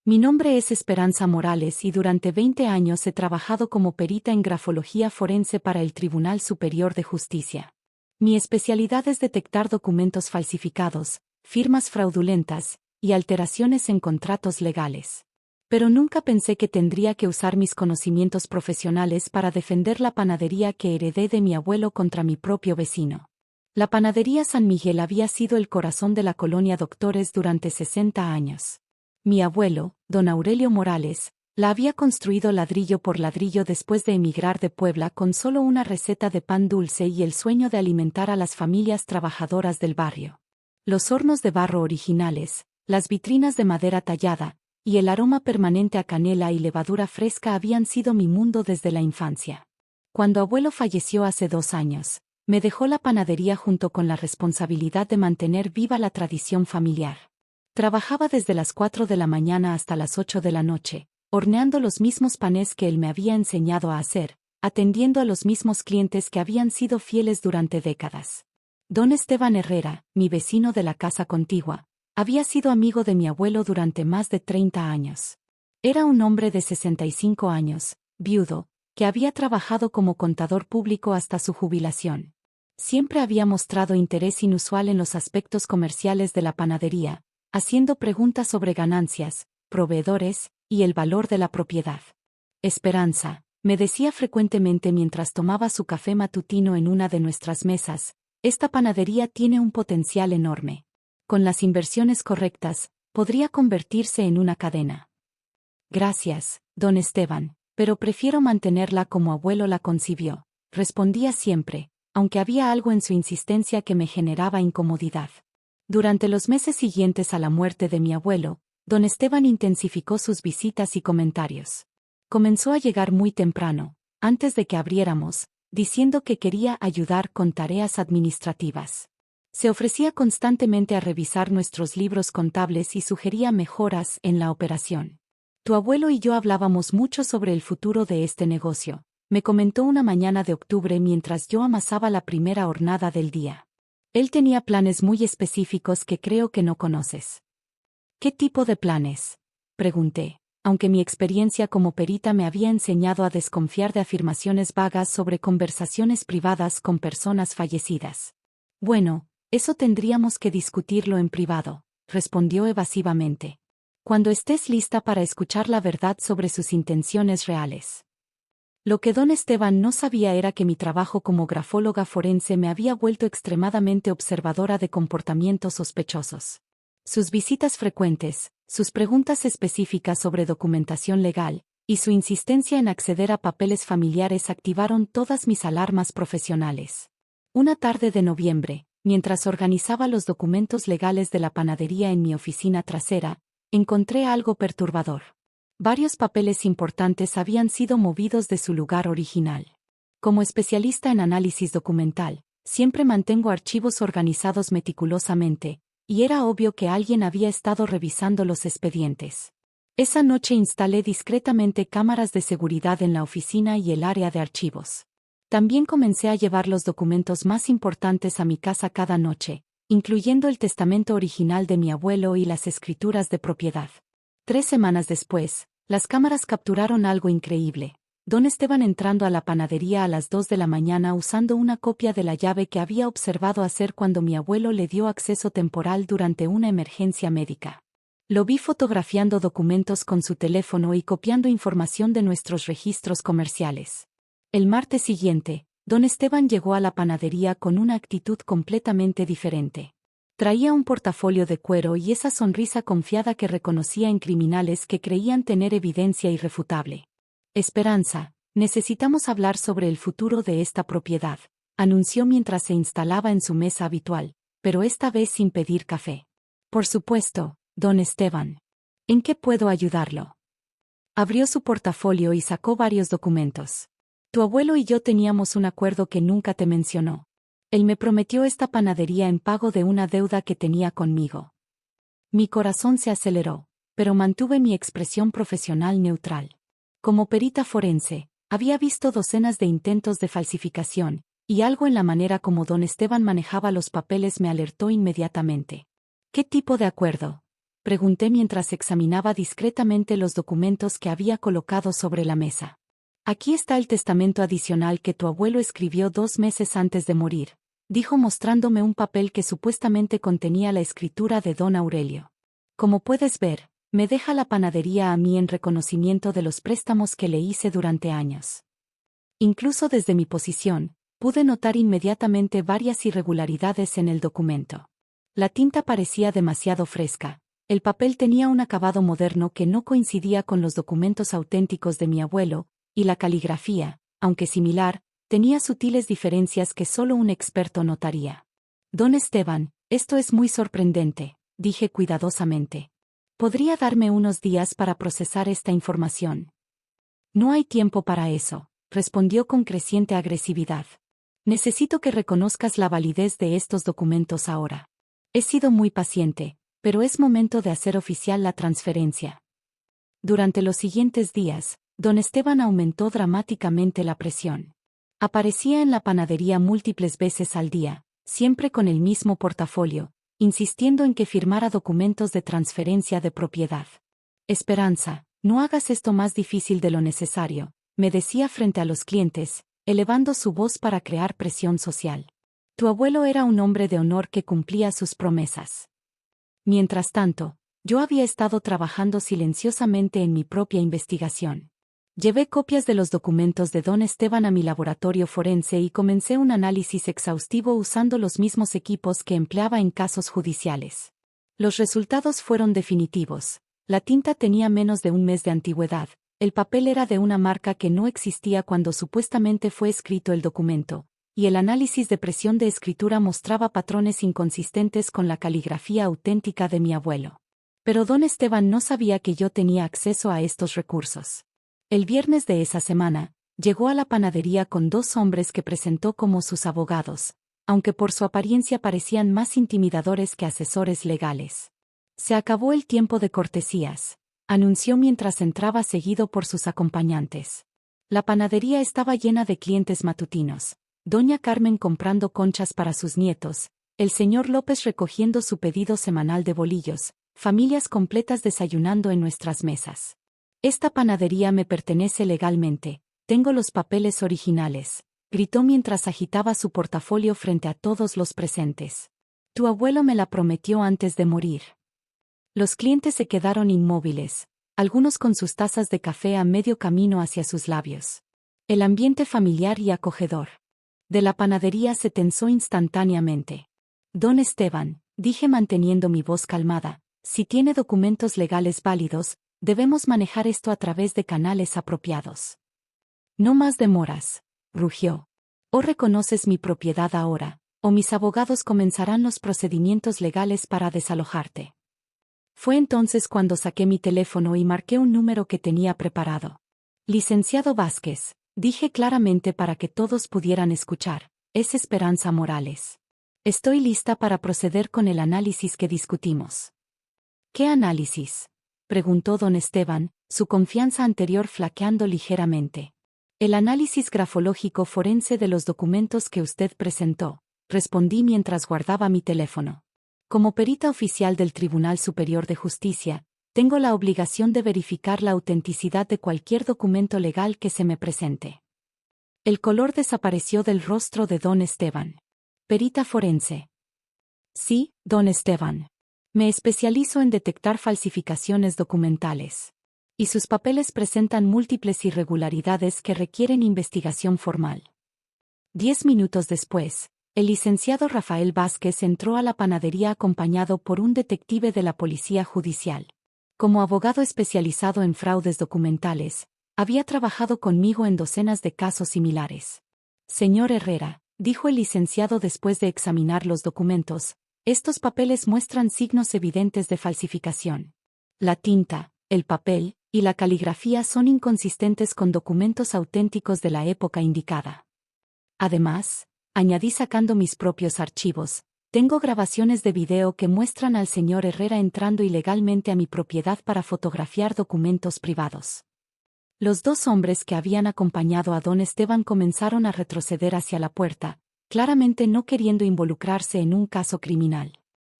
Mi nombre es Esperanza Morales y durante 20 años he trabajado como perita en grafología forense para el Tribunal Superior de Justicia. Mi especialidad es detectar documentos falsificados, firmas fraudulentas y alteraciones en contratos legales. Pero nunca pensé que tendría que usar mis conocimientos profesionales para defender la panadería que heredé de mi abuelo contra mi propio vecino. La panadería San Miguel había sido el corazón de la colonia Doctores durante 60 años. Mi abuelo, don Aurelio Morales, la había construido ladrillo por ladrillo después de emigrar de Puebla con solo una receta de pan dulce y el sueño de alimentar a las familias trabajadoras del barrio. Los hornos de barro originales, las vitrinas de madera tallada, y el aroma permanente a canela y levadura fresca habían sido mi mundo desde la infancia. Cuando abuelo falleció hace 2 años, me dejó la panadería junto con la responsabilidad de mantener viva la tradición familiar. Trabajaba desde las 4 de la mañana hasta las 8 de la noche, horneando los mismos panes que él me había enseñado a hacer, atendiendo a los mismos clientes que habían sido fieles durante décadas. Don Esteban Herrera, mi vecino de la casa contigua, había sido amigo de mi abuelo durante más de 30 años. Era un hombre de 65 años, viudo, que había trabajado como contador público hasta su jubilación. Siempre había mostrado interés inusual en los aspectos comerciales de la panadería, haciendo preguntas sobre ganancias, proveedores y el valor de la propiedad. Esperanza, me decía frecuentemente mientras tomaba su café matutino en una de nuestras mesas, esta panadería tiene un potencial enorme. Con las inversiones correctas, podría convertirse en una cadena. Gracias, don Esteban, pero prefiero mantenerla como abuelo la concibió, respondía siempre, aunque había algo en su insistencia que me generaba incomodidad. Durante los meses siguientes a la muerte de mi abuelo, don Esteban intensificó sus visitas y comentarios. Comenzó a llegar muy temprano, antes de que abriéramos, diciendo que quería ayudar con tareas administrativas. Se ofrecía constantemente a revisar nuestros libros contables y sugería mejoras en la operación. Tu abuelo y yo hablábamos mucho sobre el futuro de este negocio, me comentó una mañana de octubre mientras yo amasaba la primera hornada del día. Él tenía planes muy específicos que creo que no conoces. ¿Qué tipo de planes?, pregunté, aunque mi experiencia como perita me había enseñado a desconfiar de afirmaciones vagas sobre conversaciones privadas con personas fallecidas. Bueno, eso tendríamos que discutirlo en privado, respondió evasivamente. Cuando estés lista para escuchar la verdad sobre sus intenciones reales. Lo que don Esteban no sabía era que mi trabajo como grafóloga forense me había vuelto extremadamente observadora de comportamientos sospechosos. Sus visitas frecuentes, sus preguntas específicas sobre documentación legal, y su insistencia en acceder a papeles familiares activaron todas mis alarmas profesionales. Una tarde de noviembre, mientras organizaba los documentos legales de la panadería en mi oficina trasera, encontré algo perturbador. Varios papeles importantes habían sido movidos de su lugar original. Como especialista en análisis documental, siempre mantengo archivos organizados meticulosamente, y era obvio que alguien había estado revisando los expedientes. Esa noche instalé discretamente cámaras de seguridad en la oficina y el área de archivos. También comencé a llevar los documentos más importantes a mi casa cada noche, incluyendo el testamento original de mi abuelo y las escrituras de propiedad. 3 semanas después, las cámaras capturaron algo increíble. Don Esteban entrando a la panadería a las 2 de la mañana usando una copia de la llave que había observado hacer cuando mi abuelo le dio acceso temporal durante una emergencia médica. Lo vi fotografiando documentos con su teléfono y copiando información de nuestros registros comerciales. El martes siguiente, don Esteban llegó a la panadería con una actitud completamente diferente. Traía un portafolio de cuero y esa sonrisa confiada que reconocía en criminales que creían tener evidencia irrefutable. Esperanza, necesitamos hablar sobre el futuro de esta propiedad, anunció mientras se instalaba en su mesa habitual, pero esta vez sin pedir café. Por supuesto, don Esteban. ¿En qué puedo ayudarlo? Abrió su portafolio y sacó varios documentos. Tu abuelo y yo teníamos un acuerdo que nunca te mencionó. Él me prometió esta panadería en pago de una deuda que tenía conmigo. Mi corazón se aceleró, pero mantuve mi expresión profesional neutral. Como perita forense, había visto docenas de intentos de falsificación, y algo en la manera como don Esteban manejaba los papeles me alertó inmediatamente. ¿Qué tipo de acuerdo?, Pregunté mientras examinaba discretamente los documentos que había colocado sobre la mesa. Aquí está el testamento adicional que tu abuelo escribió 2 meses antes de morir, dijo mostrándome un papel que supuestamente contenía la escritura de don Aurelio. Como puedes ver, me deja la panadería a mí en reconocimiento de los préstamos que le hice durante años. Incluso desde mi posición, pude notar inmediatamente varias irregularidades en el documento. La tinta parecía demasiado fresca, el papel tenía un acabado moderno que no coincidía con los documentos auténticos de mi abuelo, y la caligrafía, aunque similar, tenía sutiles diferencias que solo un experto notaría. Don Esteban, esto es muy sorprendente, dije cuidadosamente. ¿Podría darme unos días para procesar esta información? No hay tiempo para eso, respondió con creciente agresividad. Necesito que reconozcas la validez de estos documentos ahora. He sido muy paciente, pero es momento de hacer oficial la transferencia. Durante los siguientes días, don Esteban aumentó dramáticamente la presión. Aparecía en la panadería múltiples veces al día, siempre con el mismo portafolio, insistiendo en que firmara documentos de transferencia de propiedad. Esperanza, no hagas esto más difícil de lo necesario, me decía frente a los clientes, elevando su voz para crear presión social. Tu abuelo era un hombre de honor que cumplía sus promesas. Mientras tanto, yo había estado trabajando silenciosamente en mi propia investigación. Llevé copias de los documentos de don Esteban a mi laboratorio forense y comencé un análisis exhaustivo usando los mismos equipos que empleaba en casos judiciales. Los resultados fueron definitivos. La tinta tenía menos de un mes de antigüedad, el papel era de una marca que no existía cuando supuestamente fue escrito el documento, y el análisis de presión de escritura mostraba patrones inconsistentes con la caligrafía auténtica de mi abuelo. Pero don Esteban no sabía que yo tenía acceso a estos recursos. El viernes de esa semana, llegó a la panadería con 2 hombres que presentó como sus abogados, aunque por su apariencia parecían más intimidadores que asesores legales. Se acabó el tiempo de cortesías, anunció mientras entraba seguido por sus acompañantes. La panadería estaba llena de clientes matutinos, doña Carmen comprando conchas para sus nietos, el señor López recogiendo su pedido semanal de bolillos, familias completas desayunando en nuestras mesas. Esta panadería me pertenece legalmente, tengo los papeles originales, gritó mientras agitaba su portafolio frente a todos los presentes. Tu abuelo me la prometió antes de morir. Los clientes se quedaron inmóviles, algunos con sus tazas de café a medio camino hacia sus labios. El ambiente familiar y acogedor de la panadería se tensó instantáneamente. Don Esteban, dije manteniendo mi voz calmada, si tiene documentos legales válidos, debemos manejar esto a través de canales apropiados. No más demoras, rugió. O reconoces mi propiedad ahora, o mis abogados comenzarán los procedimientos legales para desalojarte. Fue entonces cuando saqué mi teléfono y marqué un número que tenía preparado. Licenciado Vázquez, dije claramente para que todos pudieran escuchar, es Esperanza Morales. Estoy lista para proceder con el análisis que discutimos. ¿Qué análisis?, preguntó don Esteban, su confianza anterior flaqueando ligeramente. El análisis grafológico forense de los documentos que usted presentó, respondí mientras guardaba mi teléfono. Como perita oficial del Tribunal Superior de Justicia, tengo la obligación de verificar la autenticidad de cualquier documento legal que se me presente. El color desapareció del rostro de don Esteban. Perita forense. Sí, don Esteban. Me especializo en detectar falsificaciones documentales. Y sus papeles presentan múltiples irregularidades que requieren investigación formal. 10 minutos después, el licenciado Rafael Vázquez entró a la panadería acompañado por un detective de la Policía Judicial. Como abogado especializado en fraudes documentales, había trabajado conmigo en docenas de casos similares. Señor Herrera, dijo el licenciado después de examinar los documentos, estos papeles muestran signos evidentes de falsificación. La tinta, el papel y la caligrafía son inconsistentes con documentos auténticos de la época indicada. Además, añadí sacando mis propios archivos, tengo grabaciones de video que muestran al señor Herrera entrando ilegalmente a mi propiedad para fotografiar documentos privados. Los 2 hombres que habían acompañado a don Esteban comenzaron a retroceder hacia la puerta, claramente no queriendo involucrarse en un caso criminal.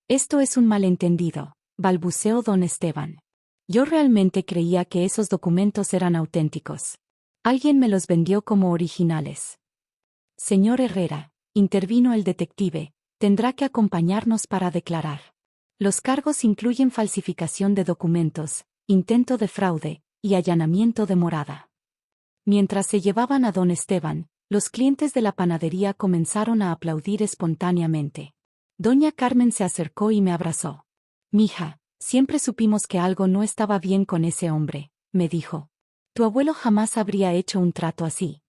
Esto es un malentendido, balbuceó don Esteban. Yo realmente creía que esos documentos eran auténticos. Alguien me los vendió como originales. Señor Herrera, intervino el detective, tendrá que acompañarnos para declarar. Los cargos incluyen falsificación de documentos, intento de fraude y allanamiento de morada. Mientras se llevaban a don Esteban, los clientes de la panadería comenzaron a aplaudir espontáneamente. Doña Carmen se acercó y me abrazó. Mija, siempre supimos que algo no estaba bien con ese hombre, me dijo. Tu abuelo jamás habría hecho un trato así.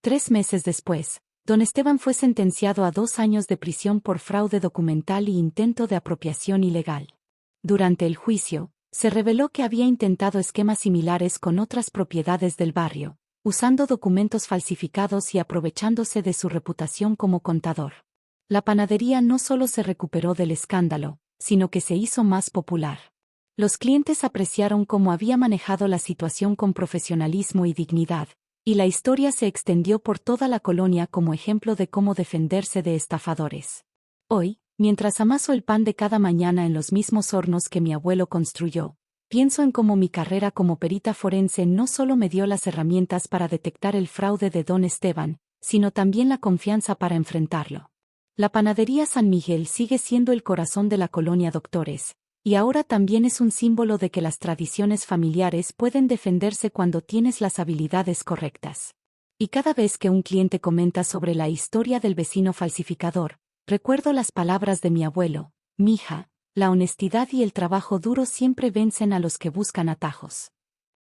3 meses después, don Esteban fue sentenciado a 2 años de prisión por fraude documental y intento de apropiación ilegal. Durante el juicio, se reveló que había intentado esquemas similares con otras propiedades del barrio, usando documentos falsificados y aprovechándose de su reputación como contador. La panadería no solo se recuperó del escándalo, sino que se hizo más popular. Los clientes apreciaron cómo había manejado la situación con profesionalismo y dignidad, y la historia se extendió por toda la colonia como ejemplo de cómo defenderse de estafadores. Hoy, mientras amaso el pan de cada mañana en los mismos hornos que mi abuelo construyó, pienso en cómo mi carrera como perita forense no solo me dio las herramientas para detectar el fraude de don Esteban, sino también la confianza para enfrentarlo. La panadería San Miguel sigue siendo el corazón de la colonia Doctores, y ahora también es un símbolo de que las tradiciones familiares pueden defenderse cuando tienes las habilidades correctas. Y cada vez que un cliente comenta sobre la historia del vecino falsificador, recuerdo las palabras de mi abuelo: mija, la honestidad y el trabajo duro siempre vencen a los que buscan atajos.